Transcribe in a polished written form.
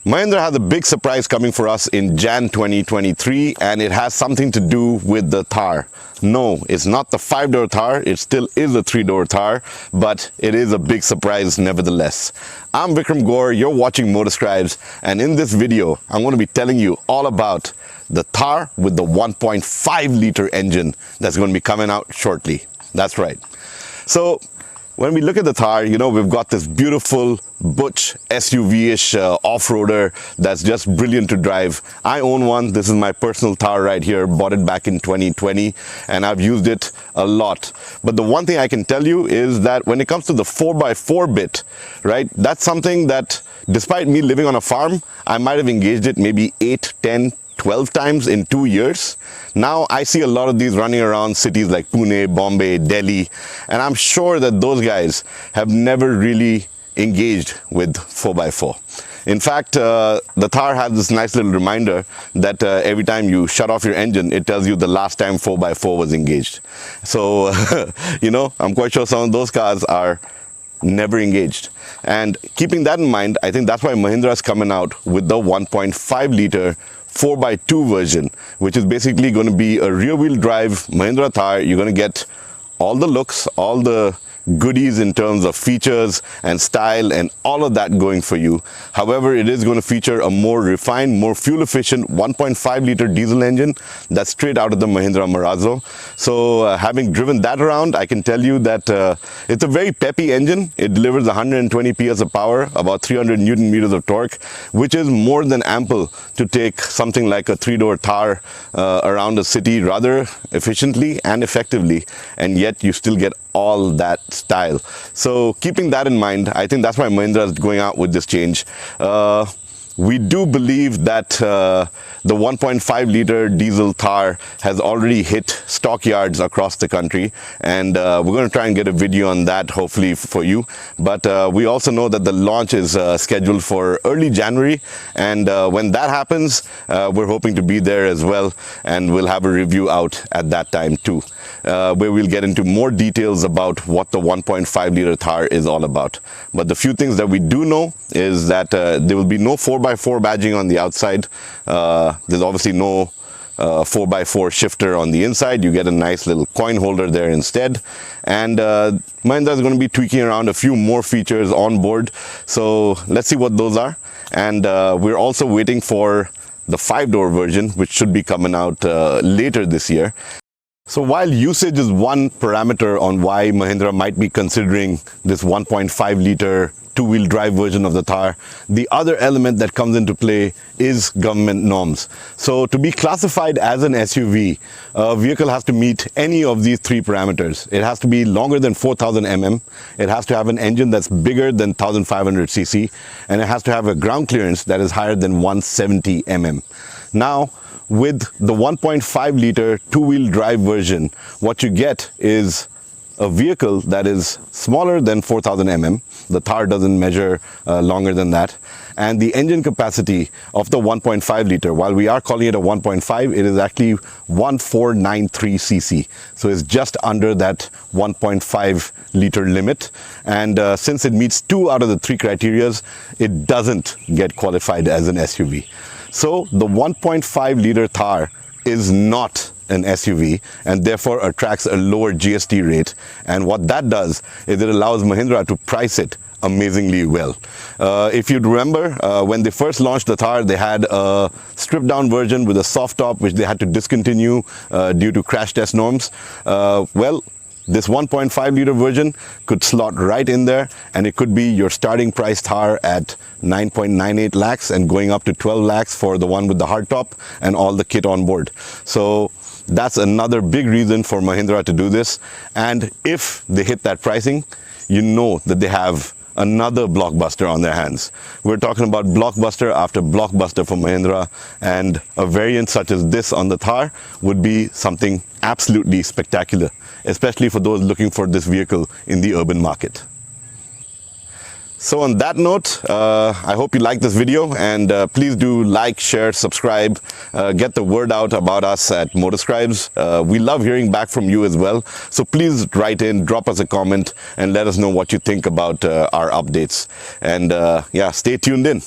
Mahindra has a big surprise coming for us in Jan 2023, and it has something to do with the Thar. No, it's not the 5-door Thar, it still is a 3-door Thar, but it is a big surprise nevertheless. I'm Vikram Gore, you're watching MotorScribes, and in this video, I'm going to be telling you all about the Thar with the 1.5 liter engine that's going to be coming out shortly. That's right. So, when we look at the Thar, you know, we've got this beautiful butch SUV-ish off-roader that's just brilliant to drive. I own one. This is my personal Thar right here. Bought it back in 2020 and I've used it a lot. But the one thing I can tell you is that when it comes to the 4x4 bit, right, that's something that despite me living on a farm, I might have engaged it maybe 8, 10, 12 times in 2 years. Now I see a lot of these running around cities like Pune, Bombay, Delhi, and I'm sure that those guys have never really engaged with 4x4. In fact, the Thar has this nice little reminder that every time you shut off your engine, it tells you the last time 4x4 was engaged. So, you know, I'm quite sure some of those cars are never engaged. And keeping that in mind, I think that's why Mahindra is coming out with the 1.5 liter 4x2 version, which is basically going to be a rear-wheel drive Mahindra Thar. You're going to get all the looks, all the goodies in terms of features and style and all of that going for you. However, it is going to feature a more refined, more fuel-efficient 1.5 liter diesel engine that's straight out of the Mahindra Marazzo. So having driven that around, I can tell you that it's a very peppy engine. It delivers 120 PS of power, about 300 Newton meters of torque, which is more than ample to take something like a 3-door Thar around the city rather efficiently and effectively, and yet you still get all that style. So keeping that in mind, I think that's why Mahindra is going out with this change. We do believe that the 1.5 liter diesel Thar has already hit stockyards across the country, and we're going to try and get a video on that hopefully for you. But we also know that the launch is scheduled for early January, and when that happens, we're hoping to be there as well, and we'll have a review out at that time too, where we'll get into more details about what the 1.5 liter Thar is all about. But the few things that we do know is that there will be no 4x4 badging on the outside. There's obviously no 4x4 shifter on the inside. You get a nice little coin holder there instead. And Mahindra is going to be tweaking around a few more features on board. So let's see what those are. And we're also waiting for the 5-door version, which should be coming out later this year. So while usage is one parameter on why Mahindra might be considering this 1.5 liter 2-wheel drive version of the Thar, the other element that comes into play is government norms. So to be classified as an SUV, a vehicle has to meet any of these 3 parameters. It has to be longer than 4,000 mm, it has to have an engine that's bigger than 1,500 cc, and it has to have a ground clearance that is higher than 170 mm. Now, with the 1.5 liter 2-wheel drive version, what you get is a vehicle that is smaller than 4,000 mm. The Thar doesn't measure longer than that. And the engine capacity of the 1.5 liter, while we are calling it a 1.5, it is actually 1493 cc. So it's just under that 1.5 liter limit. And since it meets 2 out of the 3 criterias, it doesn't get qualified as an SUV. So the 1.5 liter Thar is not an SUV and therefore attracts a lower GST rate. And what that does is it allows Mahindra to price it amazingly well. If you'd remember, when they first launched the Thar, they had a stripped down version with a soft top, which they had to discontinue due to crash test norms. Well, this 1.5 liter version could slot right in there, and it could be your starting price Thar at 9.98 lakhs and going up to 12 lakhs for the one with the hardtop and all the kit on board. So that's another big reason for Mahindra to do this. And if they hit that pricing, you know that they have another blockbuster on their hands. We're talking about blockbuster after blockbuster for Mahindra, and a variant such as this on the Thar would be something absolutely spectacular, especially for those looking for this vehicle in the urban market. So on that note, I hope you liked this video, and please do like, share, subscribe, get the word out about us at MotorScribes. We love hearing back from you as well. So please write in, drop us a comment, and let us know what you think about our updates. And yeah, stay tuned in.